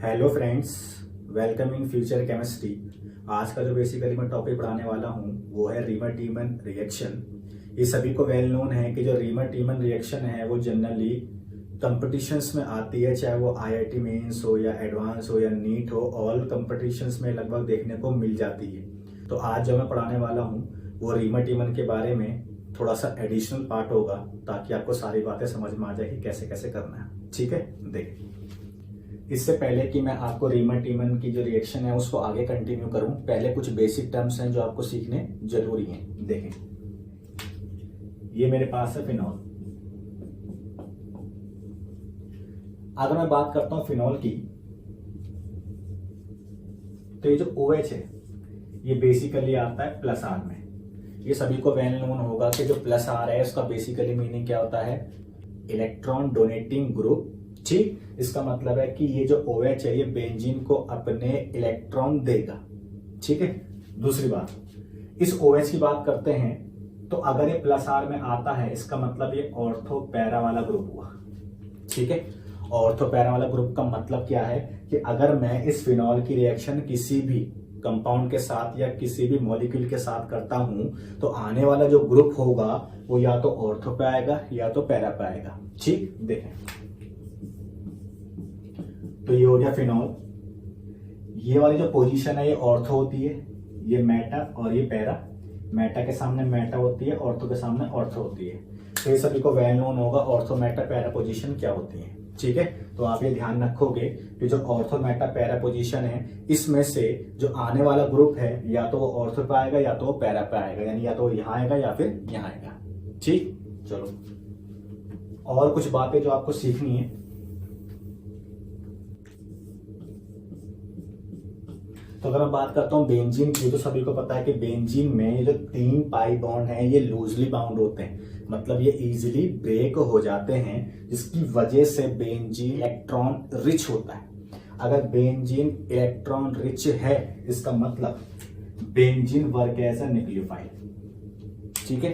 Hello friends, welcome in future chemistry. आज का जो बेसिकली मैं टॉपिक पढ़ाने वाला हूँ वो है रीमर-टीमन रिएक्शन। ये सभी को वेल नोन है कि जो रीमर-टीमन रिएक्शन है वो जनरली कंपटीशंस में आती है, चाहे वो आईआईटी मेंस हो या एडवांस हो या नीट हो, ऑल कंपटीशंस में लगभग देखने को मिल जाती है। तो आज जो मैं पढ़ाने वाला हूँ वो रीमर-टीमन के बारे में थोड़ा सा एडिशनल पार्ट होगा, ताकि आपको सारी बातें समझ में आ जाए कि कैसे कैसे करना है। ठीक है, देखिए, इससे पहले कि मैं आपको रीमर-टीमन की जो रिएक्शन है उसको आगे कंटिन्यू करूं, पहले कुछ बेसिक टर्म्स हैं जो आपको सीखने जरूरी हैं। देखें, ये मेरे पास है फिनॉल। अगर मैं बात करता हूं फिनॉल की, तो ये जो OH है ये बेसिकली आता है प्लस आर में। ये सभी को वेल नोन होगा कि जो प्लस आर है उसका बेसिकली मीनिंग क्या होता है, इलेक्ट्रॉन डोनेटिंग ग्रुप। ठीक, इसका मतलब है कि ये जो OH है ये बेंजीन को अपने इलेक्ट्रॉन देगा। ठीक है, दूसरी बात, इस OH की बात करते हैं तो अगर ये प्लस आर में आता है इसका मतलब ये ऑर्थो पैरा वाला ग्रुप हुआ। ठीक है, ऑर्थो पैरा वाला ग्रुप का मतलब क्या है कि अगर मैं इस फिनॉल की रिएक्शन किसी भी कंपाउंड के साथ या किसी भी मॉलिक्यूल के साथ करता हूं तो आने वाला जो ग्रुप होगा वो या तो ऑर्थो पे आएगा या तो पैरा पे आएगा। ठीक, देखें, तो ये हो गया फिनॉल। ये वाली जो पोजीशन है ये ऑर्थो होती है, ये मेटा और ये पैरा। मेटा के सामने मेटा होती है, ऑर्थो के सामने ऑर्थो होती है। तो ये सभी को वेल नोन होगा ऑर्थो मेटा पैरा पोजीशन क्या होती है। ठीक है, तो आप ये ध्यान रखोगे कि जो ऑर्थो मेटा पैरा पोजीशन है इसमें से जो आने वाला ग्रुप है या तो वो ऑर्थो पे आएगा या तो वो पैरा पे आएगा, यानी या तो यहाँ आएगा या फिर यहाँ आएगा। ठीक, चलो और कुछ बातें जो आपको सीखनी है। तो अगर मैं बात करता हूँ बेंजीन की, तो सभी को पता है कि बेंजीन में ये जो 3 पाई बॉन्ड हैं ये लूजली बाउंड होते हैं, मतलब ये इजीली ब्रेक हो जाते हैं, जिसकी वजह से बेंजीन इलेक्ट्रॉन रिच होता है। अगर बेंजीन इलेक्ट्रॉन रिच है इसका मतलब benzene work as a nucleophile. ठीक है,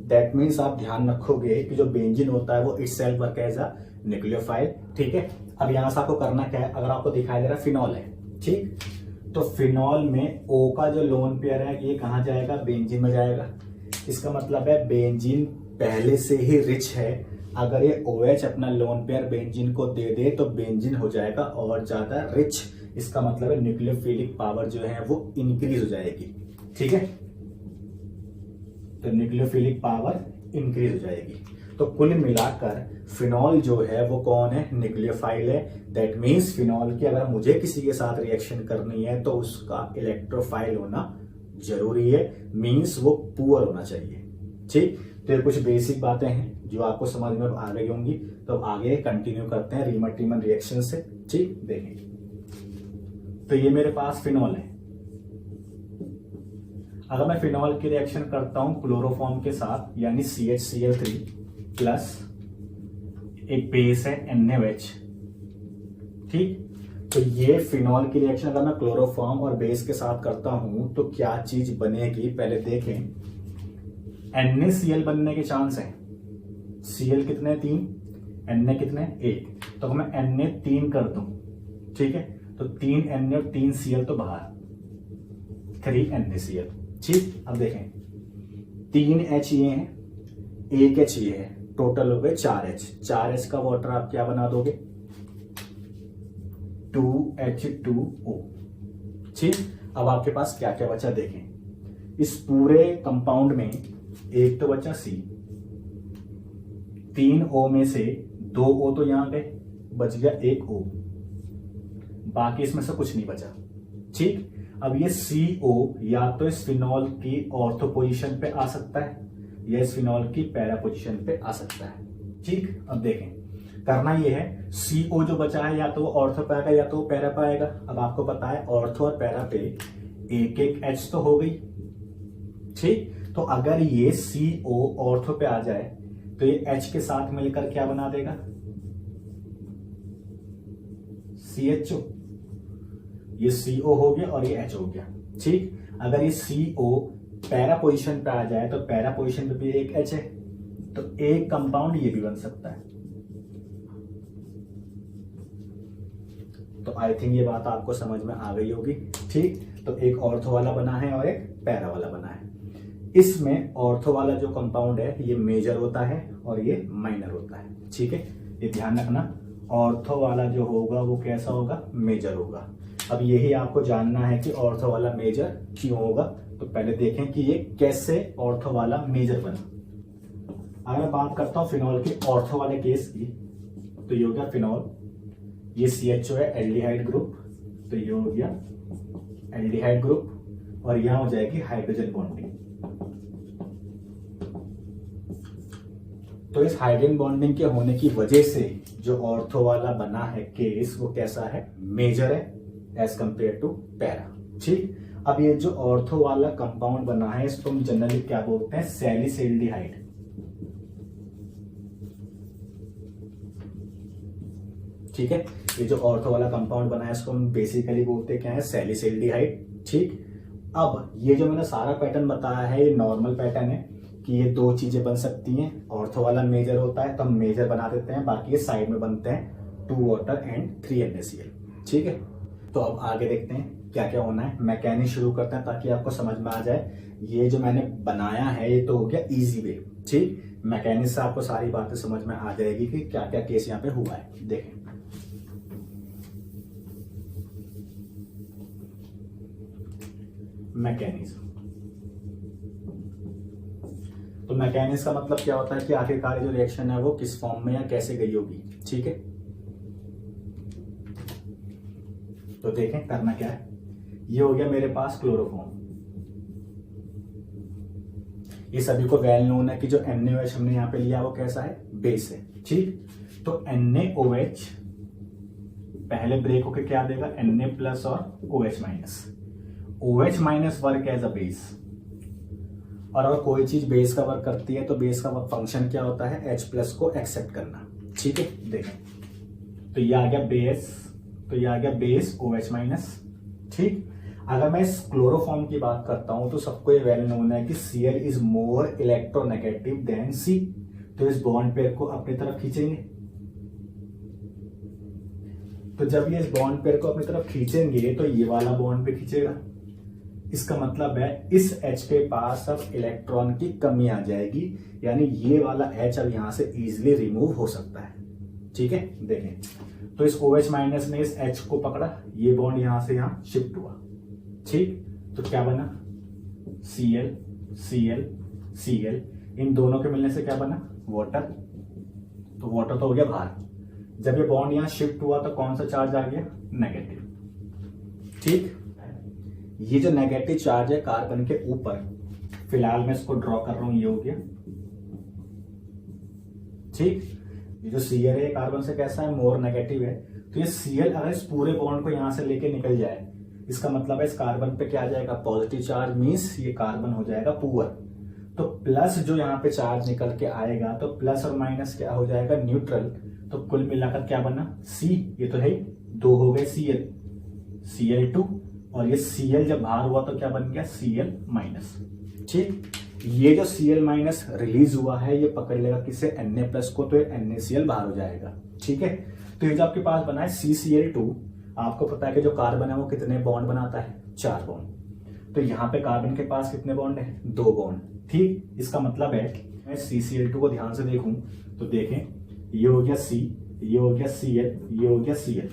दैट मीन्स आप ध्यान रखोगे कि जो बेंजीन होता है वो itself work as a nucleophile. ठीक है, अब यहां से आपको करना क्या है, अगर आपको दिखाई दे रहा है फिनॉल है, ठीक, तो फिनॉल में O का जो लोन पेयर है ये कहां जाएगा, बेंजीन में जाएगा। इसका मतलब है बेंजीन पहले से ही रिच है, अगर ये OH अपना लोन पेयर बेंजीन को दे दे तो बेंजीन हो जाएगा और ज्यादा रिच। इसका मतलब है न्यूक्लियोफिलिक पावर जो है वो इंक्रीज हो जाएगी। ठीक है, तो न्यूक्लियोफिलिक पावर इंक्रीज हो जाएगी। तो कुल मिलाकर फिनॉल जो है वो कौन है, न्यूक्लियोफाइल है। दैट मीन्स फिनॉल की अगर मुझे किसी के साथ रिएक्शन करनी है तो उसका इलेक्ट्रोफाइल होना जरूरी है, मीन्स वो पुअर होना चाहिए। ठीक, तो ये कुछ बेसिक बातें हैं जो आपको समझ में आ गई होंगी। तो आगे कंटिन्यू करते हैं रीमर-टीमन रिएक्शन से। ठीक, देखें, तो ये मेरे पास फिनॉल है। अगर मैं फिनॉल की रिएक्शन करता हूं क्लोरोफॉर्म के साथ, यानी CHCl3 प्लस एक बेस है NaOH। ठीक, तो ये फिनॉल की रिएक्शन अगर मैं क्लोरोफॉर्म और बेस के साथ करता हूं तो क्या चीज बनेगी, पहले देखें। NaCl बनने के चांस है। Cl कितने, 3, Na कितने, 1। तो अगर मैं Na3 कर दूं, ठीक है, तो 3 Na और 3 Cl तो बाहर, 3 NaCl। ठीक, अब देखें, 3 H ये है, 1 H ये है, टोटल हो गए 4 H। 4 H का वाटर आप क्या बना दोगे, 2H2O। ठीक, अब आपके पास क्या क्या बचा देखें। इस पूरे कंपाउंड में एक तो बचा C, 3 O में से 2 O तो यहां गए, बच गया 1 O, बाकी इसमें से कुछ नहीं बचा। ठीक, अब ये CO या तो इस फिनॉल की ऑर्थो पोजीशन पे आ सकता है या इस फिनॉल की पैरा पोजीशन पे आ सकता है। ठीक, अब देखें, करना ये है, CO जो बचा है या तो ऑर्थो पे आएगा या तो पैरा पे आएगा। अब आपको पता है ऑर्थो और पैरा पे एक एक H तो हो गई। ठीक, तो अगर ये CO ऑर्थो पे आ जाए तो ये H के साथ मिलकर क्या बना देगा, CHO। ये CO हो गया और ये H हो गया। ठीक, अगर ये CO पैरा पोजीशन पे आ जाए तो पैरा पोजीशन पे भी एक H है, तो एक कंपाउंड ये भी बन सकता है। तो आई थिंक ये बात आपको समझ में आ गई होगी। ठीक, तो एक ऑर्थो वाला बना है और एक पैरा वाला बना है। इसमें ऑर्थो वाला जो कंपाउंड है ये मेजर होता है और ये माइनर होता है। ठीक है, ये ध्यान रखना, ऑर्थो वाला जो होगा वो कैसा होगा, मेजर होगा। अब यही आपको जानना है कि ऑर्थो वाला मेजर क्यों होगा। तो पहले देखें कि ये कैसे ऑर्थो वाला मेजर बना। अगर मैं बात करता हूं फिनॉल के ऑर्थो वाले केस की, तो ये हो गया फिनॉल, ये CHO है एल्डिहाइड ग्रुप, तो ये हो गया एल्डिहाइड ग्रुप और यहां हो जाएगी हाइड्रोजन बॉन्डिंग। तो इस हाइड्रोजन बॉन्डिंग के होने की वजह से जो ऑर्थो वाला बना है केस वो कैसा है, मेजर है एज कंपेयर टू पैरा। ठीक, अब ये जो ऑर्थो वाला कंपाउंड बना है इसको हम जनरली क्या बोलते हैं, सैलिसिल्डिहाइड। ठीक है, ये जो ऑर्थो वाला कंपाउंड बना है इसको हम बेसिकली बोलते हैं क्या है, सैलिसिल्डिहाइड। ठीक, अब ये जो मैंने सारा पैटर्न बताया है ये नॉर्मल पैटर्न है कि ये दो चीजें बन सकती हैं। ऑर्थो वाला मेजर होता है तो हम मेजर बना देते हैं, बाकी ये साइड में बनते हैं 2 वाटर एंड 3 NaCl। ठीक है, तो अब आगे देखते हैं क्या क्या होना है। मैकेनिक्स शुरू करते हैं ताकि आपको समझ में आ जाए। ये जो मैंने बनाया है ये तो हो गया इजी वे। ठीक, मैकेनिक्स से आपको सारी बातें समझ में आ जाएगी कि क्या क्या केस यहाँ पे हुआ है। देखें, मैकेनिज्म, तो मैकेनिज्म का मतलब क्या होता है कि आखिरकार जो रिएक्शन है वो किस फॉर्म में या कैसे गई होगी। ठीक है, तो देखें करना क्या है। ये हो गया मेरे पास क्लोरोफॉर्म, ये सभी को वेल नोन है कि जो NaOH हमने यहां पे लिया वो कैसा है, बेस है। ठीक, तो NaOH पहले ब्रेक होके क्या देगा, Na+ और OH-। OH- work as a base, और अगर कोई चीज बेस का वर्क करती है तो बेस का फंक्शन क्या होता है, H+ को एक्सेप्ट करना। ठीक है, देखें, तो ये आ गया बेस, तो ये आ गया बेस OH-। ठीक, अगर मैं इस क्लोरोफॉर्म की बात करता हूं तो सबको ये वेल नोन है कि Cl is more electronegative than C, तो इस बॉन्ड पेयर को अपनी तरफ खींचेंगे। तो जब ये इस बॉन्ड पेयर को अपनी तरफ खींचेंगे तो ये वाला बॉन्ड पे खींचेगा। इसका मतलब है इस H के पास अब इलेक्ट्रॉन की कमी आ जाएगी, यानी ये वाला H अब यहां से इजीली रिमूव हो सकता है। ठीक है, देखें, तो इस OH- ने इस H को पकड़ा, ये बॉन्ड यहां से यहां शिफ्ट हुआ। ठीक, तो क्या बना, Cl Cl Cl, इन दोनों के मिलने से क्या बना, वाटर। तो वाटर तो हो गया बाहर। जब ये बॉन्ड यहां शिफ्ट हुआ तो कौन सा चार्ज आ गया, नेगेटिव। ठीक, ये जो नेगेटिव चार्ज है कार्बन के ऊपर, फिलहाल मैं इसको ड्रॉ कर रहा हूं, ये हो गया। ठीक, ये जो Cl है कार्बन से कैसा है, मोर नेगेटिव है। तो ये Cl अगर इस पूरे बॉन्ड को यहां से लेके निकल जाए, इसका मतलब है इस कार्बन पे क्या आ जाएगा, पॉजिटिव चार्ज, मींस ये कार्बन हो जाएगा पुअर। तो प्लस जो यहाँ पे चार्ज निकल के आएगा तो प्लस और माइनस क्या हो जाएगा, न्यूट्रल। तो कुल मिलाकर क्या बना, C, ये तो है 2 हो गए Cl, Cl2, और ये Cl जब बाहर हुआ तो क्या बन गया, Cl-। ठीक, ये जो Cl- रिलीज हुआ है ये पकड़ लेगा किसे, Na+ को, तो NaCl बाहर हो जाएगा। ठीक है, तो ये जो आपके पास बना है CCl2, आपको पता है कि जो कार्बन है वो कितने बॉन्ड बनाता है, 4 बॉन्ड। तो यहाँ पे कार्बन के पास कितने बॉन्ड है, 2 बॉन्ड। ठीक, इसका मतलब है मैं CCl2 को ध्यान से देखूं तो देखें, ये हो गया C, ये हो गया Cl, ये हो गया Cl।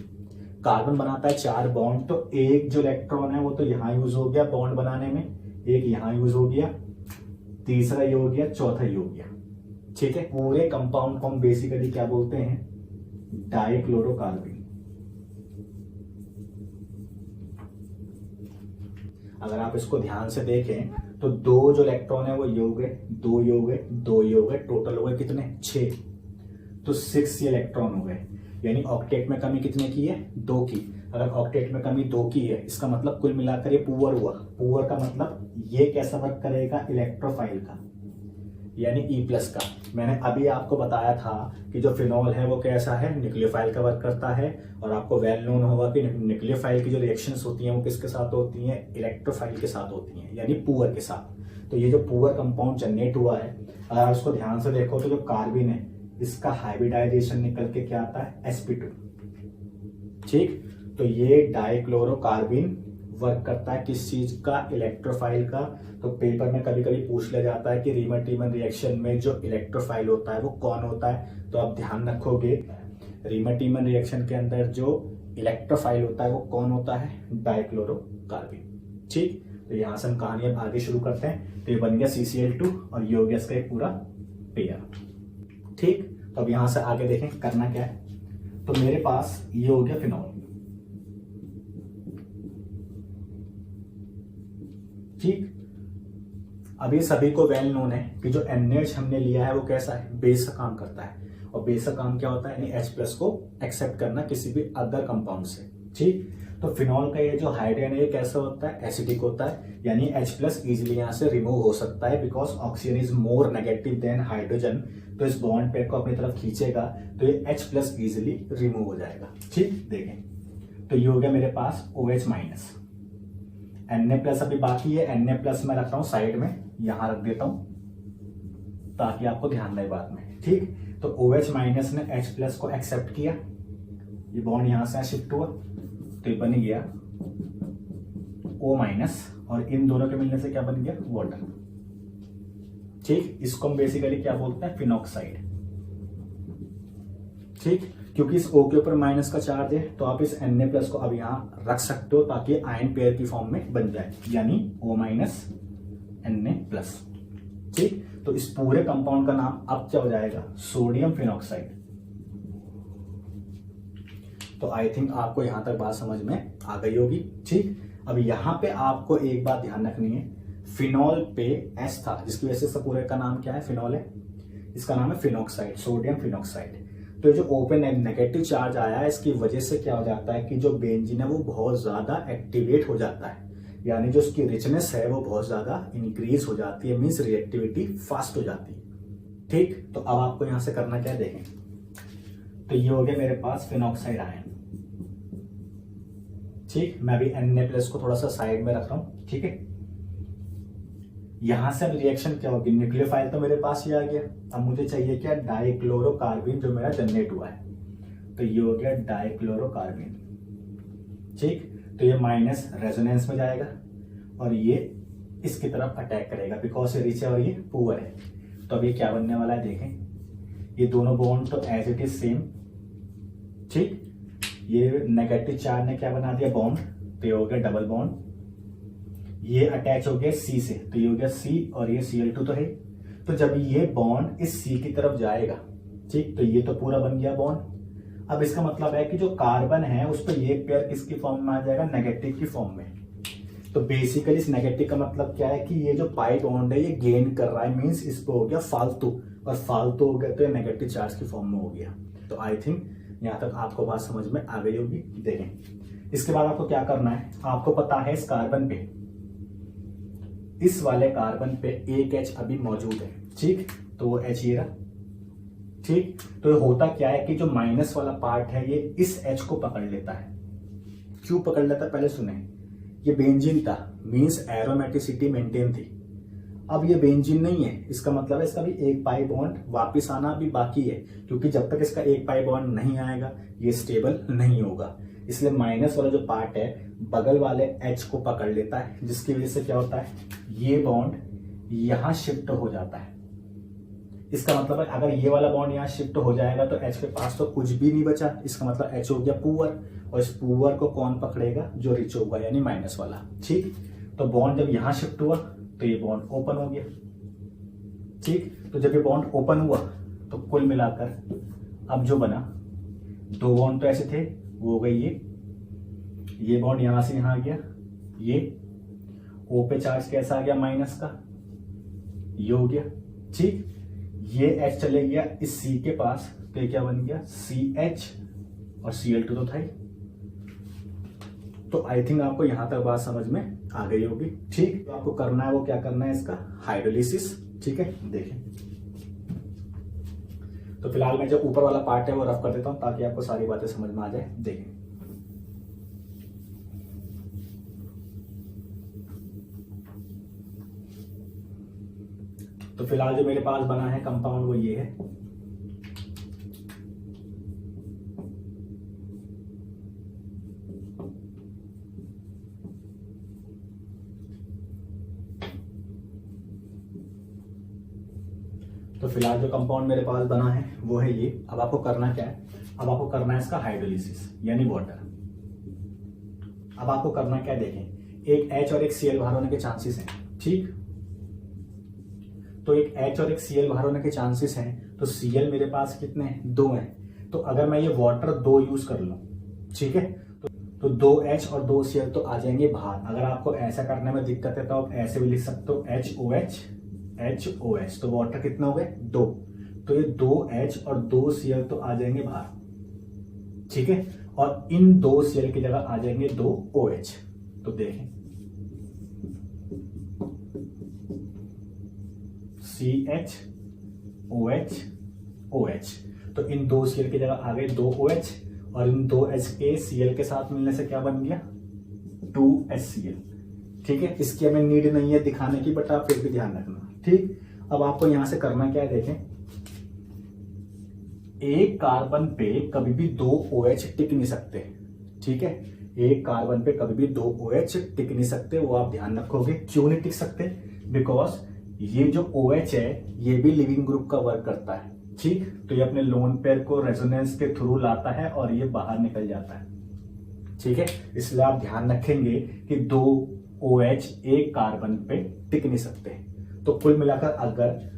कार्बन बनाता है 4 बॉन्ड, तो एक जो इलेक्ट्रॉन है वो तो यहां यूज हो गया बॉन्ड बनाने में, एक यहां यूज हो गया, तीसरा ये हो गया, चौथा ये हो गया। ठीक है, पूरे कंपाउंड को हम बेसिकली क्या बोलते हैं, डाइक्लोरोकार्बन। अगर आप इसको ध्यान से देखें तो 2 जो इलेक्ट्रॉन है वो ये हो गए, 2 ये हो गए, 2 ये हो गए, टोटल हो गए कितने, 6। तो 6 ये इलेक्ट्रॉन हो गए, यानी ऑक्टेट में कमी कितने की है, 2 की। अगर ऑक्टेट में कमी 2 की है, इसका मतलब कुल मिलाकर ये पुअर हुआ। पुअर का मतलब ये कैसा वर्क करेगा, इलेक्ट्रोफाइल का, यानी E+ का। मैंने अभी आपको बताया था कि जो फिनॉल है वो कैसा है, न्यूक्लियोफाइल का वर्क करता है, और आपको वेल नोन होगा कि न्यूक्लियोफाइल की जो रिएक्शंस होती हैं वो किसके साथ होती हैं, इलेक्ट्रोफाइल के साथ होती हैं, यानी पुअर के साथ। तो ये जो पुअर कंपाउंड जनरेट हुआ है, अगर आप उसको ध्यान से देखो तो जो कार्बन है इसका हाइब्रिडाइजेशन निकल के क्या आता है, sp2। ठीक, तो ये डाइक्लोरोकार्बिन वर्क करता है किस चीज का, इलेक्ट्रोफाइल का। तो पेपर में कभी कभी पूछ लिया जाता है कि रीमर-टीमर रिएक्शन में जो इलेक्ट्रोफाइल होता है वो कौन होता है, तो आप ध्यान रखोगे रीमर-टीमर रिएक्शन के अंदर जो इलेक्ट्रोफाइल होता है वो कौन होता है, डाइक्लोरोकार्बिन। ठीक, तो यहां से हम कहानी अब आगे शुरू करते हैं। तो ये बन गया CCl2 और ये हो गया इसका एक पूरा पेयर। ठीक, तो अब यहां से आगे देखें करना क्या है। तो मेरे पास ये हो गया फिनॉल। ठीक, अभी सभी को वेल नोन है कि जो NH हमने लिया है वो कैसा है, बेस का काम करता है। और बेस का काम क्या होता है, यानी H+ को एक्सेप्ट करना किसी भी अदर कंपाउंड से। ठीक, तो फिनॉल का ये जो हाइड्रोजन है ये कैसा होता है, एसिडिक होता है, यानी H+ इजीली यहां से रिमूव हो सकता है because oxygen is more negative than hydrogen. तो इस बॉन्ड पेयर को अपनी तरफ खींचेगा तो ये H+ इजीली रिमूव हो जाएगा। ठीक, देखें तो ये हो गया मेरे पास OH-। Na+ अभी बाकी है, Na+ मैं रख रहा हूं साइड में, यहां रख देता हूं ताकि आपको ध्यान रहे बात में। ठीक, तो OH- ने H+ को एक्सेप्ट किया, ये बॉन्ड यहां से शिफ्ट हुआ तो ये बन गया O- और इन दोनों के मिलने से क्या बन गया, वाटर। ठीक, इसको हम बेसिकली क्या बोलते हैं, फिनॉक्साइड। ठीक, क्योंकि इस O के ऊपर माइनस का चार्ज है तो आप इस Na+ को अब यहां रख सकते हो ताकि आयन पेयर की फॉर्म में बन जाए, यानी O- Na+। ठीक, तो इस पूरे कंपाउंड का नाम अब क्या हो जाएगा, सोडियम फिनॉक्साइड। तो आई थिंक आपको यहां तक बात समझ में आ गई होगी। ठीक, अब यहां पे आपको एक बात ध्यान रखनी है, फिनॉल पे S था जिसकी वजह से इसका पूरे का नाम क्या है, फिनॉल है, इसका नाम है फिनॉक्साइड, सोडियम फिनॉक्साइड। तो ये जो ओपन नेगेटिव चार्ज आया है इसकी वजह से क्या हो जाता है कि जो बेंजीन है वो बहुत ज्यादा एक्टिवेट हो जाता है, यानी जो उसकी रिचनेस है वो बहुत ज्यादा इंक्रीज हो जाती है, मींस रिएक्टिविटी फास्ट हो जाती है। ठीक, तो अब आपको यहां से करना क्या है, देखें तो ये हो गया मेरे पास फिनॉक्साइड आयन। ठीक, मैं अभी Na+ को थोड़ा सा साइड में रख रहा हूं। ठीक है, यहां से अब रिएक्शन क्या होगी, न्यूक्लियोफाइल तो मेरे पास ही आ गया, अब मुझे चाहिए क्या, डाइक्लोरोकार्बिन जो मेरा जनरेट हुआ है। तो ये हो गया डाइक्लोरोकार्बिन। ठीक, तो ये माइनस रेजोनेंस में जाएगा और ये इसकी तरफ अटैक करेगा बिकॉज ये रिच है और ये पुअर है। तो अब ये क्या बनने वाला है, देखें ये दोनों बॉन्ड तो एज इट इज सेम। ठीक, ये नेगेटिव चार्ज ने क्या बना दिया, बॉन्ड, तो ये हो गया डबल बॉन्ड, ये अटैच हो गया C से तो ये हो गया C और ये Cl2 तो है। तो जब ये बॉन्ड इस C की तरफ जाएगा, ठीक, तो ये तो पूरा बन गया बॉन्ड। अब इसका मतलब है कि जो कार्बन है उस पर ये पेयर किसकी फॉर्म में आ जाएगा, नेगेटिव की फॉर्म में। तो बेसिकली इस नेगेटिव का मतलब क्या है कि ये जो पाई बॉन्ड है ये गेन कर रहा है, मींस इस पे हो गया फालतू, और फालतू हो गया तो ये नेगेटिव चार्ज की फॉर्म में हो गया। तो आई थिंक यहां तक आपको बात समझ में आ गई होगी। देखें इसके बाद आपको क्या करना है, आपको पता है इस कार्बन पे, इस वाले कार्बन पे एक H अभी मौजूद है। ठीक, तो वो H ये रहा। ठीक, तो होता क्या है कि जो माइनस वाला पार्ट है ये इस H को पकड़ लेता है। क्यों पकड़ लेता है पहले सुने, ये बेंजीन था, मींस एरोमेटिसिटी मेंटेन थी। अब ये बेंजीन नहीं है, इसका मतलब है इसका भी एक पाई बॉन्ड वापिस आना भी बाकी है, क्योंकि जब तक इसका एक पाई बॉन्ड नहीं आएगा ये स्टेबल नहीं होगा। इसलिए माइनस वाला जो पार्ट है बगल वाले H को पकड़ लेता है, जिसकी वजह से क्या होता है, ये बॉन्ड यहां शिफ्ट हो जाता है। इसका मतलब है अगर ये वाला बॉन्ड यहां शिफ्ट हो जाएगा तो H के पास तो कुछ भी नहीं बचा, इसका मतलब H हो गया पुअर, और इस पुअर को कौन पकड़ेगा, जो रिच होगा यानी माइनस वाला। ठीक, तो बॉन्ड जब यहां शिफ्ट हुआ तो ये बॉन्ड ओपन हो गया। ठीक, तो जब ये बॉन्ड ओपन हुआ तो कुल मिलाकर अब जो बना, दो बॉन्ड तो ऐसे थे, वो हो गई ये बॉन्ड यहां से यहां आ गया, ये O पे चार्ज कैसा आ गया, माइनस का, ये हो गया। ठीक, ये H चले गया इस C के पास तो ये क्या बन गया, CH, और Cl2 तो था ही। तो आई थिंक आपको यहां तक बात समझ में आ गई होगी। ठीक, तो आपको करना है वो क्या करना है, इसका हाइड्रोलिसिस। ठीक है, देखें तो फिलहाल मैं जो ऊपर वाला पार्ट है वो रफ कर देता हूं ताकि आपको सारी बातें समझ में आ जाए। देखें तो फिलहाल जो मेरे पास बना है कंपाउंड वो ये है। फिलहाल जो कंपाउंड मेरे पास बना है वो है ये। अब आपको करना क्या है, अब आपको करना है इसका हाइड्रोलिसिस यानी वाटर। अब आपको करना क्या है, देखें, एक H और एक Cl बाहर होने के चांसेस हैं, ठीक। तो एक H और एक Cl बाहर होने के चांसेस हैं, तो Cl मेरे पास कितने हैं, 2 हैं। तो अगर मैं ये वाटर 2 यूज कर लूं, ठीक है, तो 2H और 2Cl तो आ जाएंगे बाहर। अगर आपको ऐसा करने में दिक्कत है तो आप ऐसे भी लिख सकते हो HOH HOH, तो वाटर कितना हो गए, 2। तो ये 2H और 2Cl तो आ जाएंगे बाहर, ठीक है, और इन 2Cl की जगह आ जाएंगे 2OH। तो देखें CH OH OH, तो इन 2Cl की जगह आ गए 2OH, और इन 2H के Cl के साथ मिलने से क्या बन गया, 2HCl, ठीक है। इसकी हमें नीड नहीं है दिखाने की, बट आप फिर भी ध्यान रखना, ठीक। अब आपको यहां से करना क्या है, देखें, एक कार्बन पे कभी भी 2 OH टिक नहीं सकते, ठीक है। एक कार्बन पे कभी भी 2 OH टिक नहीं सकते, वो आप ध्यान रखोगे। क्यों नहीं टिक सकते, बिकॉज ये जो OH है ये भी लिविंग ग्रुप का वर्क करता है, ठीक। तो ये अपने लोन पेयर को रेजोनेंस के थ्रू लाता है और ये बाहर निकल जाता है, ठीक है। इसलिए आप ध्यान रखेंगे कि 2 OH एक कार्बन पे टिक नहीं सकते। तो कुल मिलाकर अगर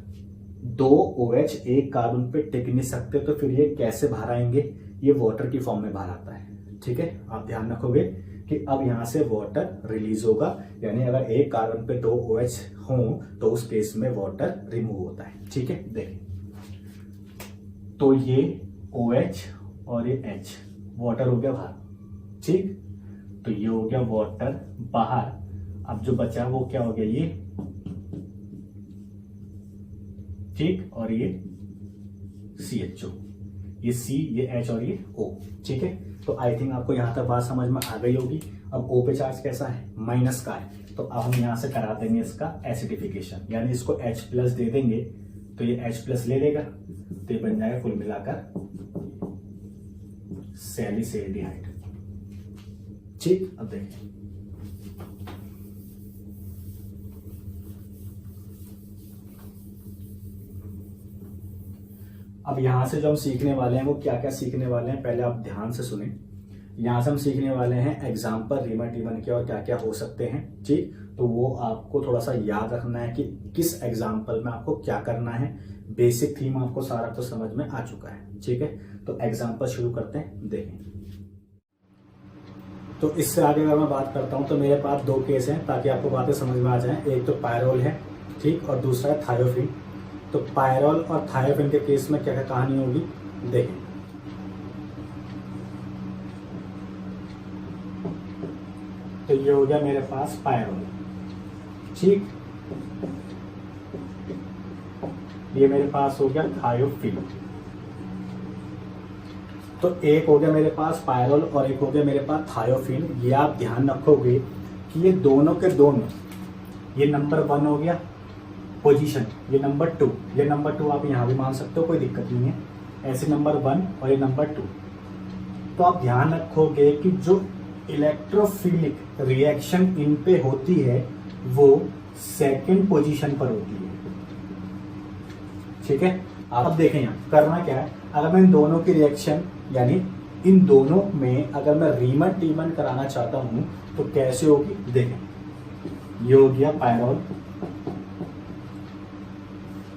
2 OH एक कार्बन पे टिक नहीं सकते तो फिर ये कैसे बाहर आएंगे, ये वाटर की फॉर्म में बाहर आता है, ठीक है। आप ध्यान रखोगे कि अब यहां से वाटर रिलीज होगा, यानी अगर एक कार्बन पे 2 OH हो तो उस केस में वाटर रिमूव होता है, ठीक है। देखिए, तो ये OH और ये H, वाटर हो गया बाहर, ठीक। तो ये हो गया वाटर बाहर। अब जो बचा वो क्या हो गया, ये, ठीक, और ये CHO, ये C, ये H और ये O, ठीक है। तो आई थिंक आपको यहां तक बात समझ में आ गई होगी। अब O पे चार्ज कैसा है, माइनस का है, तो अब हम यहां से करा देंगे इसका एसिडिफिकेशन, यानी इसको H+ दे देंगे तो ये H+ ले लेगा, तो ये बन जाएगा कुल मिलाकर सैलिसिल्डिहाइड, ठीक। अब देखिए, अब यहां से जो हम सीखने वाले हैं वो क्या क्या सीखने वाले हैं, पहले आप ध्यान से सुने। यहां से हम सीखने वाले हैं एग्जाम्पल रीमा-टीमन के और क्या क्या हो सकते हैं, ठीक। तो वो आपको थोड़ा सा याद रखना है कि किस एग्जाम्पल में आपको क्या करना है। बेसिक थीम आपको सारा कुछ समझ में आ चुका है, ठीक है। तो एग्जाम्पल शुरू करते हैं, देखें। तो इससे आगे अगर मैं बात करता हूं तो मेरे पास 2 केस हैं ताकि आपको बातें समझ में आ जाएं। एक तो पायरोल है, ठीक, और दूसरा है थायोफिन। तो पायरोल और थायोफिन के केस में क्या क्या कहानी होगी, देखें। तो ये हो गया मेरे पास पायरोल, ठीक। ये मेरे पास हो गया थायोफिन। तो एक हो गया मेरे पास पायरोल और एक हो गया मेरे पास थायोफिन। ये आप ध्यान रखोगे कि ये दोनों के दोनों, ये नंबर 1 हो गया पोजीशन, ये नंबर 2, ये नंबर 2 आप यहां भी मान सकते हो, कोई दिक्कत नहीं है। ऐसे नंबर 1 और ये नंबर 2। तो आप ध्यान रखोगे कि जो इलेक्ट्रोफिलिक रिएक्शन इन पे होती है वो सेकंड पोजीशन पर होती है, ठीक है। आप देखें यहां करना क्या है, अगर मैं इन दोनों की रिएक्शन यानी इन दोनों में अगर मैं रीमा-टीमन कराना चाहता हूं तो कैसे होगी, देखें। ये हो गया पायरोल,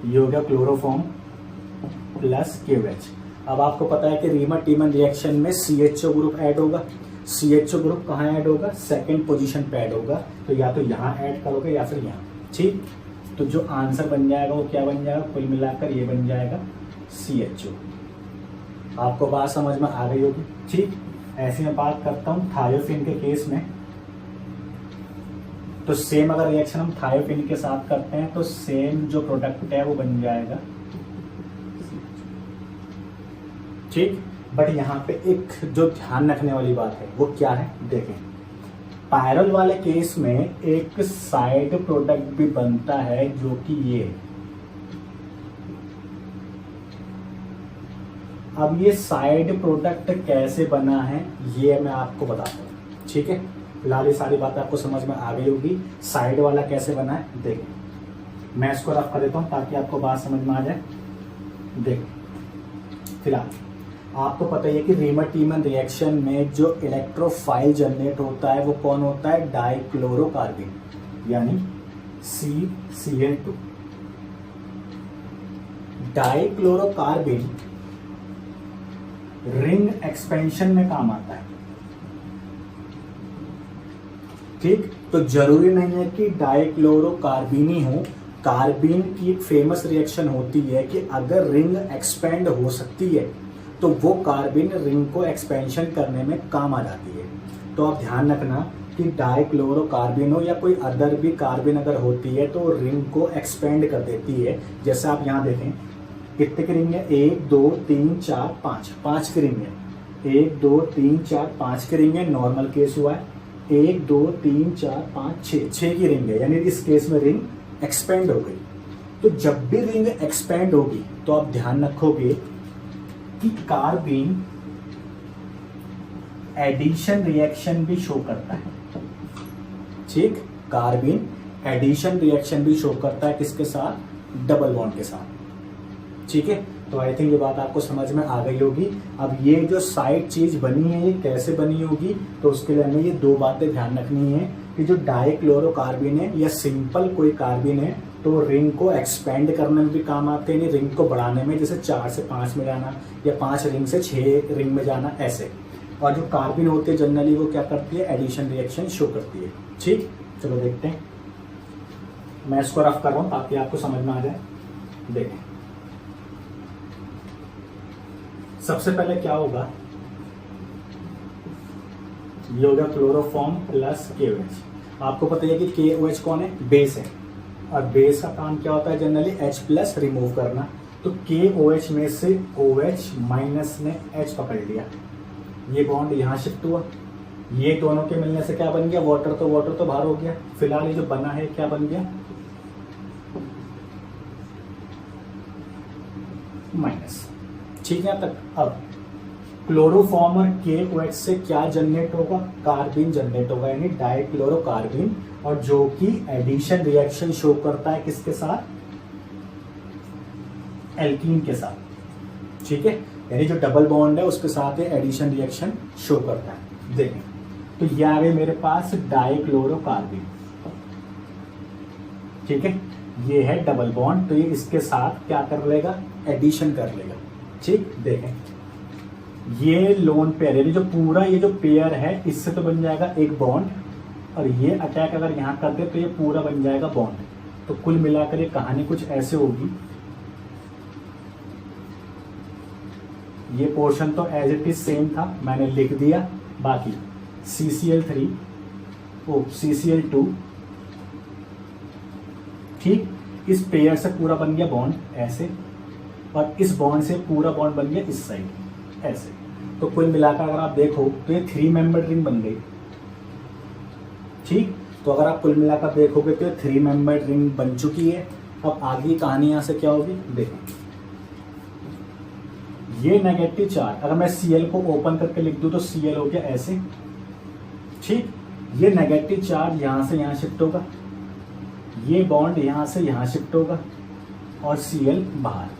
ये हो गया क्लोरोफॉर्म प्लस KOH। अब आपको पता है कि रीमा-टीमन रिएक्शन में CHO ग्रुप ऐड होगा। CHO ग्रुप कहाँ ऐड होगा, सेकंड पोजीशन पे ऐड होगा। तो या तो यहां ऐड करोगे या फिर यहां, ठीक। तो जो आंसर बन जाएगा वो क्या बन जाएगा, कुल मिलाकर ये बन जाएगा CHO। आपको बात समझ में आ गई होगी, ठीक। ऐसे मैं बात करता हूं थायोफिन के केस में। तो सेम अगर रिएक्शन हम थायोफिन के साथ करते हैं तो सेम जो प्रोडक्ट है वो बन जाएगा, ठीक। बट यहाँ पे एक जो ध्यान रखने वाली बात है वो क्या है, देखें। पायरोल वाले केस में एक साइड प्रोडक्ट भी बनता है जो कि ये है। अब ये साइड प्रोडक्ट कैसे बना है ये मैं आपको बताता हूं, ठीक है। फिलहाल ये सारी बातें आपको समझ में आ गई होगी। साइड वाला कैसे बना है, देखें। मैं इसको रफ कर देता हूं ताकि आपको बात समझ में आ जाए। देखो फिलहाल आपको पता ही है कि रीमर-टीमन रिएक्शन में जो इलेक्ट्रोफाइल जनरेट होता है वो कौन होता है, डाइक्लोरोकार्बिन यानी CCl2। डाइक्लोरोकार्बिन रिंग एक्सपेंशन में काम आता है, ठीक। तो जरूरी नहीं है कि डाइक्लोरोकार्बिन ही हो, कार्बिन की एक फेमस रिएक्शन होती है कि अगर रिंग एक्सपेंड हो सकती है तो वो कार्बिन रिंग को एक्सपेंशन करने में काम आ जाती है। तो आप ध्यान रखना कि डाइक्लोरोकार्बिन हो या कोई अदर भी कार्बिन अगर होती है तो रिंग को एक्सपेंड कर देती है। जैसे आप यहाँ देखें कितने की रिंग है, 1 2 3 4 5, 5 की रिंग है, 1 2 3 4 5 की रिंग है, नॉर्मल केस हुआ है, 1 2 3 4 5 6 की रिंग है, यानी इस केस में रिंग एक्सपेंड हो गई। तो जब भी रिंग एक्सपेंड होगी तो आप ध्यान रखोगे कि कार्बिन एडिशन रिएक्शन भी शो करता है, ठीक। कार्बिन एडिशन रिएक्शन भी शो करता है किसके साथ, डबल बॉन्ड के साथ, ठीक है। तो आई थिंक ये बात आपको समझ में आ गई होगी। अब ये जो साइड चीज बनी है ये कैसे बनी होगी, तो उसके लिए हमें ये 2 बातें ध्यान रखनी है कि जो डाइक्लोरोकार्बिन है या सिंपल कोई कार्बिन है तो रिंग को एक्सपेंड करने में भी काम आते हैं, रिंग को बढ़ाने में, जैसे 4 से 5 में जाना या 5 रिंग से 6 रिंग में जाना ऐसे। और जो कार्बिन होती है जनरली वो क्या करती है, एडिशन रिएक्शन शो करती है, ठीक। चलो देखते हैं, मैं इसको रफ कर रहा हूं ताकि आपको समझ में आ जाए। देखें सबसे पहले क्या होगा, ये होगा क्लोरोफॉर्म प्लस KOH। आपको पता है कि KOH कौन है, बेस है, और बेस का काम क्या होता है जनरली H+ रिमूव करना। तो KOH में से OH माइनस ने H पकड़ लिया, ये बॉन्ड यहां शिफ्ट हुआ, ये दोनों के मिलने से क्या बन गया, वाटर तो बाहर हो गया। फिलहाल ये जो बना है क्या बन गया, माइनस, ठीक है तक। अब क्लोरोफॉर्म और KOH से क्या जनरेट होगा, कार्बिन जनरेट होगा, यानी डाइक्लोरोकार्बिन, और जो कि एडिशन रिएक्शन शो करता है किसके साथ, एल्कीन के साथ, ठीक है। यानी जो डबल बॉन्ड है उसके साथ एडिशन रिएक्शन शो करता है। देखें तो ये आ गए मेरे पास डाइक्लोरोकार्बिन, ठीक है, ये है डबल बॉन्ड, तो ये इसके साथ क्या कर लेगा, एडिशन कर लेगा, ठीक। देखें ये लोन पेयर, यानी जो पूरा ये जो पेयर है इससे तो बन जाएगा एक बॉन्ड, और ये अटैक अगर यहां कर दे तो ये पूरा बन जाएगा बॉन्ड। तो कुल मिलाकर ये कहानी कुछ ऐसे होगी, ये पोर्शन तो एज इट इज सेम था, मैंने लिख दिया, बाकी CCl3 CCl2, ठीक। इस पेयर से पूरा बन गया बॉन्ड ऐसे, और इस बॉन्ड से पूरा बॉन्ड बन गया इस साइड ऐसे। तो कुल मिलाकर अगर आप देखो तो ये 3 मेंबर्ड रिंग बन गई, ठीक। तो अगर आप कुल मिलाकर देखोगे तो 3 मेंबर्ड रिंग बन चुकी है। अब आगे कहानी यहां से क्या होगी, देखो ये नेगेटिव चार्ज अगर मैं Cl को ओपन करके लिख दूं तो Cl हो गया ऐसे, ठीक। ये नेगेटिव चार्ज यहां से यहां शिफ्ट होगा, ये बॉन्ड यहां से यहां शिफ्ट होगा, और Cl बाहर।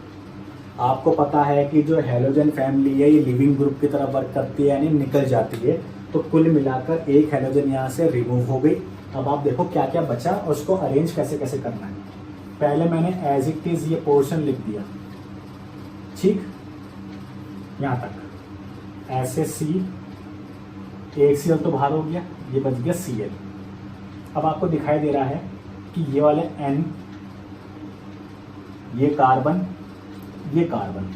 आपको पता है कि जो हेलोजन फैमिली है ये लिविंग ग्रुप की तरह वर्क करती है, यानी निकल जाती है। तो कुल मिलाकर एक हेलोजन यहाँ से रिमूव हो गई। अब आप देखो क्या क्या बचा और उसको अरेंज कैसे कैसे करना है। पहले मैंने एज इट इज ये पोर्शन लिख दिया, ठीक, यहाँ तक ऐसे C, एक Cl तो बाहर हो गया, ये बच गया Cl। अब आपको दिखाई दे रहा है कि ये वाले N, ये कार्बन, ये कार्बन,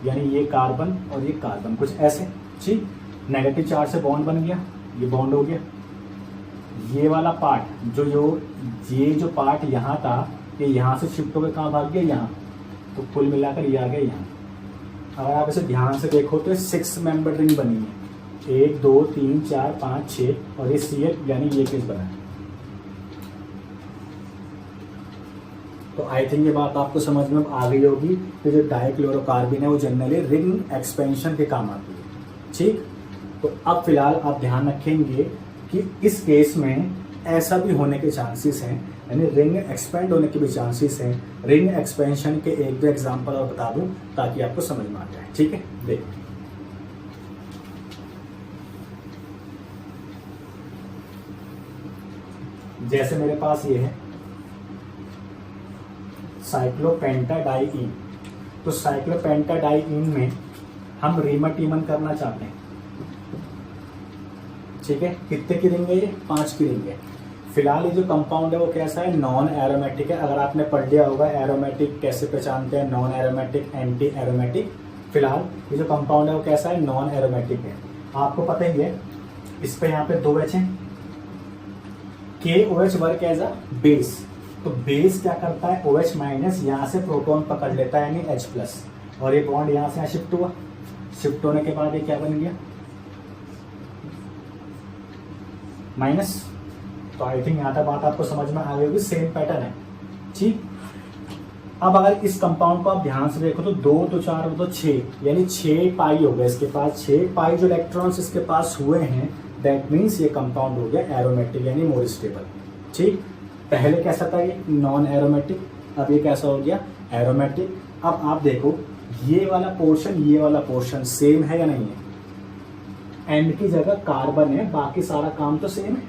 यानी ये कार्बन और ये कार्बन कुछ ऐसे, ठीक। नेगेटिव चार्ज से बॉन्ड बन गया, ये बॉन्ड हो गया। ये वाला पार्ट ये जो पार्ट यहाँ था ये यहाँ से शिफ्ट होकर कहाँ भाग गया, यहाँ। तो कुल मिलाकर ये आ गया यहाँ। अगर आप इसे ध्यान से देखो तो 6 मेंबर रिंग बनी है, 1 2 3 4 5 6, और ये Cl यानी ये किस बना है। तो आई थिंक ये बात आपको समझ में आ गई होगी कि जो डाइक्लोरोकार्बिन है वो जनरली रिंग एक्सपेंशन के काम आती है, ठीक। तो अब फिलहाल आप ध्यान रखेंगे कि इस केस में ऐसा भी होने के चांसेस हैं यानी रिंग एक्सपेंड होने के भी चांसेस हैं। रिंग एक्सपेंशन के एक दो एग्जांपल और बता दूं ताकि आपको समझ में आ जाए। ठीक है, देखिए जैसे मेरे पास ये है साइक्लोपेंटाडाइईन, तो साइक्लोपेंटाडाइईन में हम रीमटीमन करना चाहते हैं। ठीक है, कितने की रिंग है ये? 5 की रिंग है। फिलहाल ये जो कंपाउंड है वो कैसा है? नॉन एरोमेटिक है। अगर आपने पढ़ लिया होगा एरोमेटिक कैसे पहचानते हैं, नॉन एरोमेटिक, एंटी एरोमेटिक। फिलहाल ये जो कंपाउंड है वो कैसा है? नॉन एरोमेटिक है। आपको पता ही है इस पे यहाँ पे 2 H है। KOH work as a base, तो बेस क्या करता है? OH माइनस यहाँ से प्रोटॉन पकड़ लेता है यानी H प्लस, और ये बॉन्ड यहाँ से यहाँ शिफ्ट हुआ। शिफ्ट होने के बाद ये क्या बन गया? माइनस। तो आई थिंक यहाँ तक बात आपको समझ में आ गई होगी, सेम पैटर्न है। ठीक, अब अगर इस कंपाउंड को आप ध्यान से देखो तो 2 तो 4 तो 6, यानी 6 पाई हो गया इसके पास। 6 पाई जो इलेक्ट्रॉन्स इसके पास हुए हैं, दैट मीन्स ये कंपाउंड हो गया एरोमेटिक यानी मोर स्टेबल। ठीक, पहले कैसा था? ये नॉन एरोमेटिक, अब ये कैसा हो गया? एरोमेटिक। अब आप देखो ये वाला पोर्शन, ये वाला पोर्शन सेम है या नहीं है? एंड की जगह कार्बन है, बाकी सारा काम तो सेम है,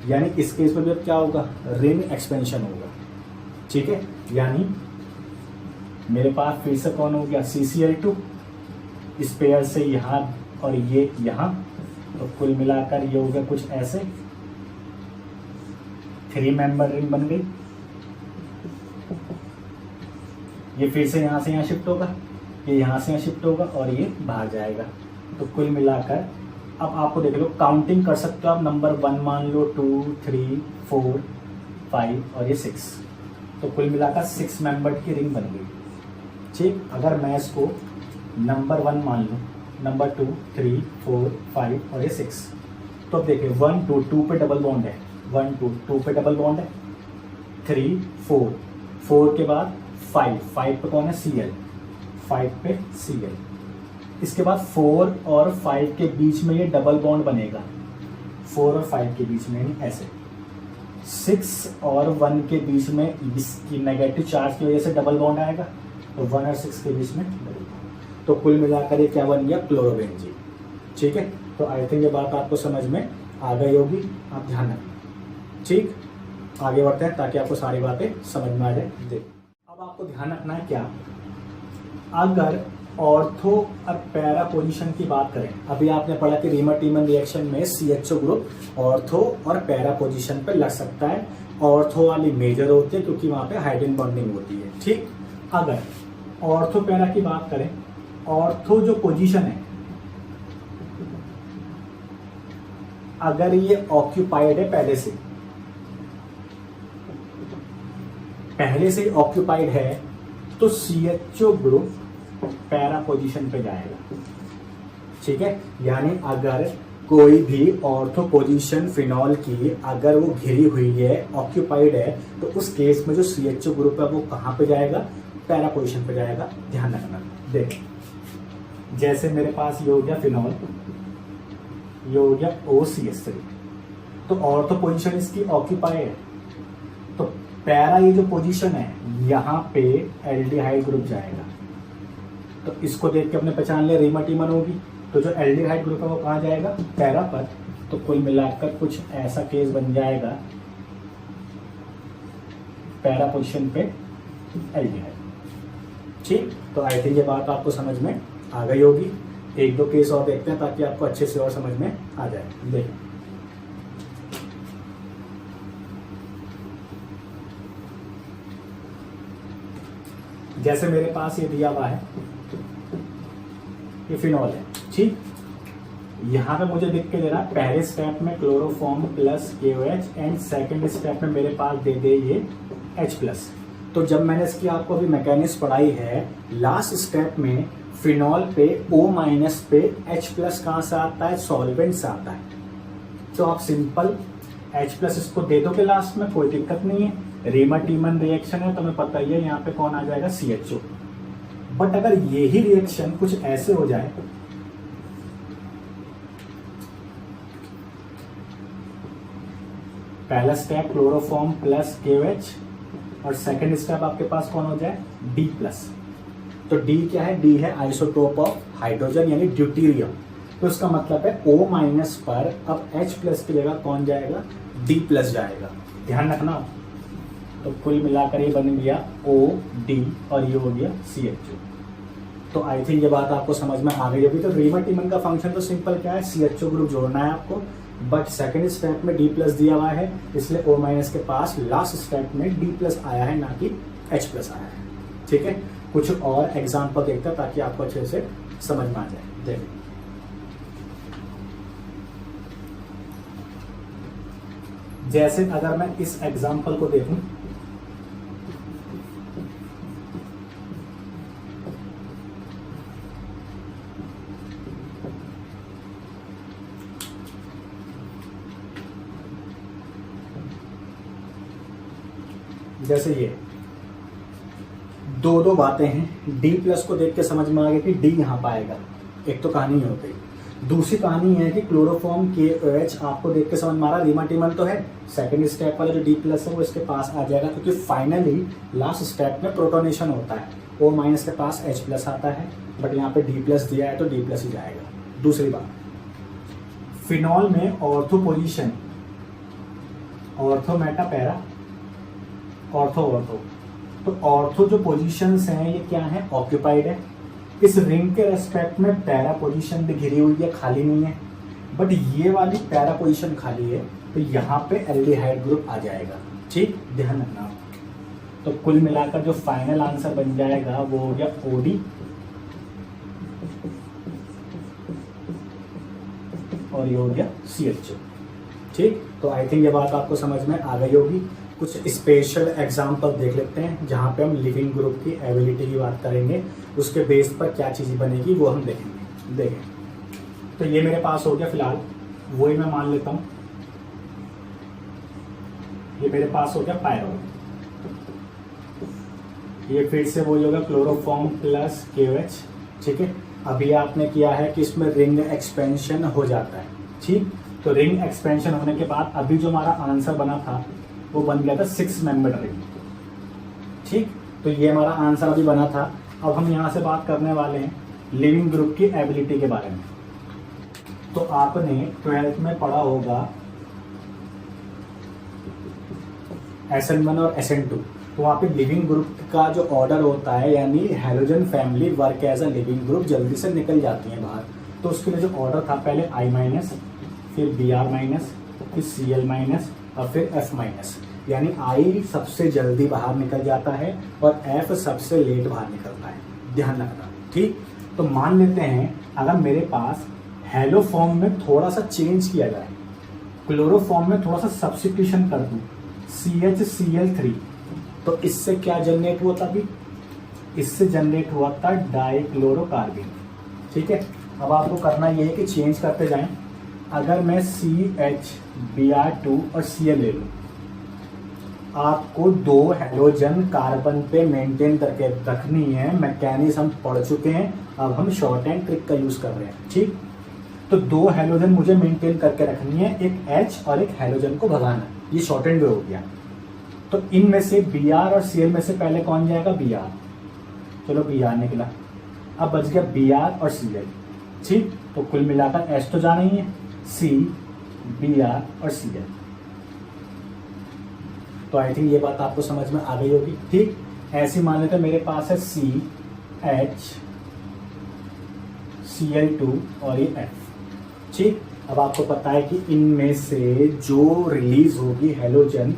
यानी इस केस में भी अब क्या होगा? रिंग एक्सपेंशन होगा। ठीक है, यानी मेरे पास फिर से कौन हो गया? CCl2, इस पेयर से यहां और ये यहां, तो कुल मिलाकर ये हो गया कुछ ऐसे, 3 मेंबर रिंग बन गई। ये फिर से यहां से यहां शिफ्ट होगा, ये यहां से यहां शिफ्ट होगा और ये बाहर जाएगा। तो कुल मिलाकर अब आपको देख लो, काउंटिंग कर सकते हो आप, नंबर 1 मान लो, 2 3 4 5 और ये 6, तो कुल मिलाकर 6 मेंबर की रिंग बन गई। ठीक, अगर मैं इसको नंबर 1 मान लूँ, नंबर 2 3 4 5 और ये 6, तो अब देखिए 1 2 2 पे डबल बॉन्ड है, 1 2 2 पे डबल बॉन्ड है, 3 4 4 के बाद 5 5 पे कौन है? Cl, 5 पे Cl। इसके बाद 4 और 5 के बीच में ये डबल बॉन्ड बनेगा, 4 और 5 के बीच में ऐसे। 6 और 1 के बीच में इसकी नेगेटिव चार्ज की वजह से डबल बॉन्ड आएगा, तो 1 और 6 के बीच में डबल बॉन्ड। तो कुल मिलाकर ये क्या बन गया? क्लोरोबेंजीन। ठीक है, तो आई थिंक ये बात आपको समझ में आ गई होगी, आप ध्यान रखें। ठीक, आगे बढ़ते हैं ताकि आपको सारी बातें समझ में आ जाए। देखिए अब आपको ध्यान रखना है क्या, अगर ऑर्थो और पैरा पोजीशन की बात करें, अभी आपने पढ़ा कि रीमर-टीमन रिएक्शन में CHO ग्रुप ऑर्थो और पैरा पोजीशन पे लग सकता है। ऑर्थो वाली मेजर होती है क्योंकि वहां पे हाइड्रोजन बॉन्डिंग होती है। ठीक, अगर ऑर्थो पैरा की बात करें, ऑर्थो जो पोजीशन है अगर ये ऑक्यूपाइड है पहले से ऑक्यूपाइड है, तो CHO ग्रुप पैरा पोजीशन पे जाएगा। ठीक है, यानी अगर कोई भी ऑर्थो पोजीशन फिनॉल की अगर वो घिरी हुई है, ऑक्यूपाइड है, तो उस केस में जो CHO ग्रुप है वो कहां पे जाएगा? पैरा पोजीशन पे जाएगा। ध्यान रखना। देख, जैसे मेरे पास ये हो गया फिनॉल, ये हो गया OCH3, तो ऑर्थो पोजीशन इसकी ऑक्यूपाइड है, तो पैरा ये जो पोजीशन है यहाँ पे एल्डिहाइड ग्रुप जाएगा। तो इसको देख के अपने पहचान लिया रीमर-टीमन होगी, तो जो एल्डिहाइड ग्रुप है वो कहाँ जाएगा? पैरा पर। तो कुल मिलाकर कुछ ऐसा केस बन जाएगा, पैरा पोजीशन पे एल्डिहाइड। ठीक, तो आई थिंक ये बात आपको समझ में आ गई होगी। एक दो केस और देखते हैं ताकि आपको अच्छे से और समझ में आ जाए। देखिए जैसे मेरे पास ये दिया हुआ है, ये फिनॉल है। ठीक, यहाँ पे मुझे लिख के दे रहा है पहले स्टेप में chloroform plus KOH and second step में मेरे पास दे दे ये H प्लस। तो जब मैंने इसकी आपको अभी मैकेनिक्स पढ़ाई है, लास्ट स्टेप में फिनॉल पे O माइनस पे H प्लस कहाँ से आता है? सॉल्वेंट से आता है। तो आप सिंपल H प्लस इसको दे दोगे लास्ट में, कोई दिक्कत नहीं है। रीमर-टीमन रिएक्शन है, तुम्हें पता ही है यहाँ पे कौन आ जाएगा? CHO। बट अगर यही रिएक्शन कुछ ऐसे हो जाए, पहला स्टेप क्लोरोफॉर्म प्लस KOH और सेकंड स्टेप आपके पास कौन हो जाए D प्लस। तो D क्या है, D है आइसोटोप ऑफ हाइड्रोजन यानी ड्यूटेरियम। तो इसका मतलब है O माइनस पर अब H प्लस की जगह कौन जाएगा, D प्लस जाएगा, ध्यान रखना। तो कुल मिलाकर ये बन गया OD और ये हो गया CH2। तो आई थिंक ये बात आपको समझ में आ गई होगी। तो रीमन टीमन का फंक्शन तो सिंपल क्या है, CH2 ग्रुप जोड़ना है आपको, बट सेकंड स्टेप में D प्लस दिया हुआ है, इसलिए O माइनस के पास लास्ट स्टेप में D प्लस आया है, ना कि H प्लस आया है। ठीक है, कुछ और एग्जाम्पल देखते हैं ताकि आपको अच्छे से समझ में आ जाए। देखिए जैसे अगर मैं इस एग्जाम्पल को देखूं, जैसे ये दो बातें हैं। D प्लस को देख के समझ में आ गया कि D यहाँ पाएगा, एक तो कहानी हो गई। दूसरी कहानी है कि क्लोरोफॉर्म KOH आपको देख के समझ में आ रहा, रीमन टीमन तो है, सेकंड स्टेप वाला जो D प्लस है वो इसके पास आ जाएगा, क्योंकि फाइनली लास्ट स्टेप में प्रोटोनेशन होता है, O माइनस के पास H प्लस आता है, बट यहाँ पे D प्लस दिया है तो D प्लस ही जाएगा। दूसरी बात, फिनॉल में ortho position, ortho Meta para, ortho ortho, तो ऑर्थो जो पोजीशंस हैं ये क्या है, ऑक्यूपाइड है। इस रिंग के रेस्पेक्ट में पैरा पोजीशन भी घिरी हुई है, खाली नहीं है, बट ये वाली पैरा पोजीशन खाली है, तो यहाँ पे एल्डिहाइड ग्रुप आ जाएगा। ठीक, ध्यान रखना। तो कुल मिलाकर जो फाइनल आंसर बन जाएगा वो हो गया OD और ये हो गया CH2। ठीक, तो आई थिंक ये बात आपको समझ में आ गई होगी। कुछ स्पेशल एग्जाम्पल देख लेते हैं जहाँ पे हम लिविंग ग्रुप की एबिलिटी की बात करेंगे, उसके बेस पर क्या चीज़ बनेगी वो हम देखेंगे। देखें, तो ये मेरे पास हो गया फिलहाल, वही मैं मान लेता हूँ, ये मेरे पास हो गया पायरोल, ये फिर से वही होगा क्लोरोफॉर्म प्लस KOH। ठीक है, अभी आपने किया है कि इसमें रिंग एक्सपेंशन हो जाता है। ठीक, तो रिंग एक्सपेंशन होने के बाद अभी जो हमारा आंसर बना था वो बन गया था 6 मेंबर रिंग। ठीक, तो ये हमारा आंसर अभी बना था। अब हम यहाँ से बात करने वाले हैं लिविंग ग्रुप की एबिलिटी के बारे में। तो आपने 12th में पढ़ा होगा SN1 और SN2, तो वहाँ पे लिविंग ग्रुप का जो ऑर्डर होता है, यानी halogen family work as a living group जल्दी से निकल जाती है बाहर। तो उसके लिए जो ऑर्डर था, पहले I-, फिर Br-, फिर Cl- और फिर F-, यानी I सबसे जल्दी बाहर निकल जाता है और F सबसे लेट बाहर निकलता है, ध्यान रखना। ठीक, तो मान लेते हैं अगर मेरे पास हेलो फॉर्म में थोड़ा सा चेंज किया जाए, क्लोरोफॉर्म में थोड़ा सा सब्स्टिट्यूशन कर दूं, CHCl3, तो इससे क्या जनरेट हुआ था अभी, इससे जनरेट हुआ था डाइक्लोरोकार्बन। ठीक है, अब आपको करना ये है कि चेंज करते जाएं। अगर मैं CH, Br2 और Cl ले लूं, आपको 2 हैलोजन कार्बन पे मेंटेन करके रखनी है। मैकेनिज्म हम पढ़ चुके हैं, अब हम शॉर्ट एंड ट्रिक का यूज कर रहे हैं। ठीक, तो 2 हैलोजन मुझे मेंटेन करके रखनी है, एक H और एक हैलोजन को भगाना, ये शॉर्ट एंड वे हो गया। तो इनमें से Br और Cl में से पहले कौन जाएगा, Br, चलो Br निकला, अब बच गया Br और Cl। ठीक, तो कुल मिलाकर H तो जाना ही है, C, Br और Cl। तो आई थिंक ये बात आपको समझ में आ गई होगी। ठीक, ऐसी मान लेते मेरे पास है CH, Cl2 और ये F। ठीक, अब आपको पता है कि इनमें से जो रिलीज होगी हैलोजन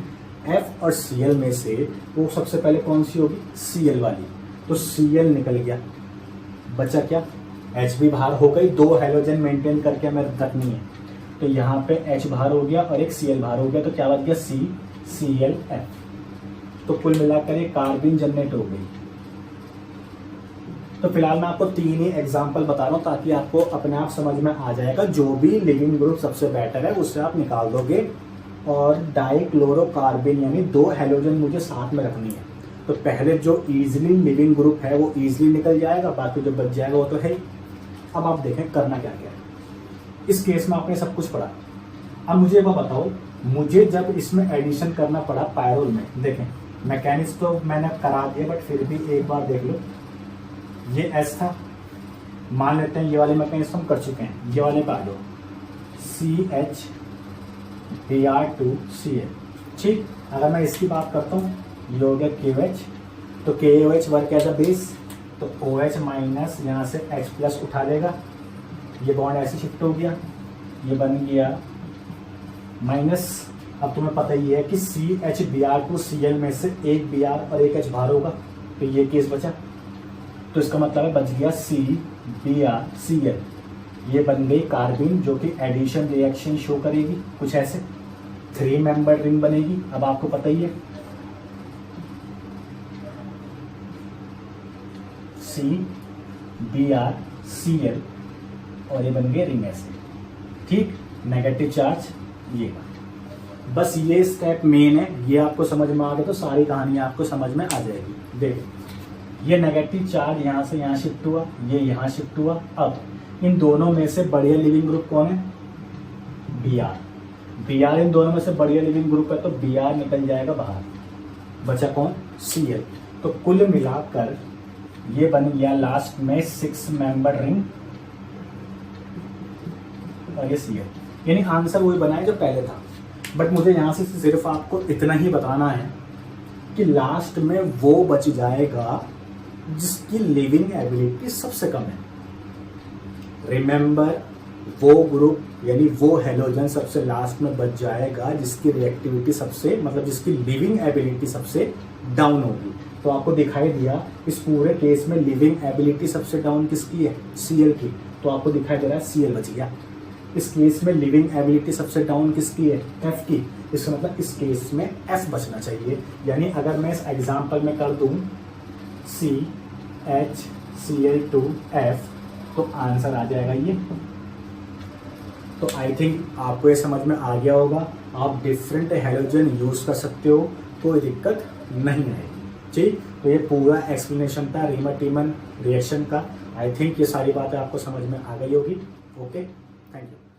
F और Cl में से, वो सबसे पहले कौन सी होगी, Cl वाली। तो Cl निकल गया, बचा क्या, H भी बाहर हो गई, 2 हैलोजन मेंटेन करके हमें रखनी है, तो यहाँ पे H बाहर हो गया और एक Cl बाहर हो गया, तो क्या बच गया CClF। तो कुल मिलाकर ये कार्बन जनरेट हो गई। तो फिलहाल मैं आपको 3 ही एग्जाम्पल बता रहा हूँ ताकि आपको अपने आप समझ में आ जाएगा, जो भी लिविंग ग्रुप सबसे बेटर है उससे आप निकाल दोगे। और डाइक्लोरोकार्बन यानी 2 हैलोजन मुझे साथ में रखनी है, तो पहले जो इजीली लिविंग ग्रुप है वो इजीली निकल जाएगा, बाकी जो बच जाएगा वो तो है ही। अब आप देखें करना क्या क्या है। इस केस में आपने सब कुछ पढ़ा, अब मुझे वो बताओ मुझे जब इसमें एडिशन करना पड़ा पायरोल में, देखें मैकेनिक्स तो मैंने करा दिया बट फिर भी एक बार देख लो, ये S था, मान लेते हैं ये वाले मैकेनिक्स हम कर चुके हैं, ये वाले पा लो CH Br2Cl, ठीक। अगर मैं इसकी बात करता हूँ, ये हो गया KOH, तो KOH work as a base, तो OH माइनस यहाँ से H प्लस उठा लेगा, ये बॉन्ड ऐसे शिफ्ट हो गया, ये बन गया माइनस। अब तुम्हें पता ही है कि CH Br2Cl में से एक Br और एक H बाहर होगा, तो ये केस बचा, तो इसका मतलब है बच गया CBrCl, ये बन गई कार्बिन जो कि एडिशन रिएक्शन शो करेगी, कुछ ऐसे 3 मेंबर रिंग बनेगी। अब आपको पता ही है CBrCl और ये बन गए रिंग ऐसे, ठीक। नेगेटिव चार्ज ये, बस ये स्टेप मेन है, ये आपको समझ में आ गया तो सारी कहानी आपको समझ में आ जाएगी। देखो ये नेगेटिव चार्ज यहाँ से यहाँ शिफ्ट हुआ, ये यहाँ शिफ्ट हुआ। अब इन दोनों में से बढ़िया लिविंग ग्रुप कौन है? Br इन दोनों में से बढ़िया लिविंग ग्रुप है, तो Br निकल जाएगा बाहर, बचा कौन? Cl। तो कुल मिलाकर ये बन गया लास्ट में 6 मेंबर रिंग और ये Cl, यानी आंसर वही बना है जो पहले था। बट मुझे यहाँ से सिर्फ आपको इतना ही बताना है कि लास्ट में वो बच जाएगा जिसकी लिविंग एबिलिटी सबसे कम है। रिमेंबर, वो ग्रुप यानी वो हेलोजन सबसे लास्ट में बच जाएगा जिसकी रिएक्टिविटी सबसे, मतलब जिसकी लिविंग एबिलिटी सबसे डाउन होगी। तो आपको दिखाई दिया इस पूरे केस में लिविंग एबिलिटी सबसे डाउन किसकी है? Cl की। तो आपको दिखाई दे रहा है Cl बच गया। इस केस में लिविंग एबिलिटी सबसे डाउन किसकी है? F की। इसका मतलब इस केस में F बचना चाहिए। यानी अगर मैं इस एग्जांपल में कर दूं CHCl2F तो आंसर आ जाएगा ये। तो आई थिंक आपको ये समझ में आ गया होगा। आप डिफरेंट हेलोजन यूज कर सकते हो, कोई दिक्कत नहीं है, ठीक। तो ये पूरा एक्सप्लेनेशन था रीमन-टीमन रिएक्शन का। आई थिंक ये सारी बातें आपको समझ में आ गई होगी। Okay, thank you.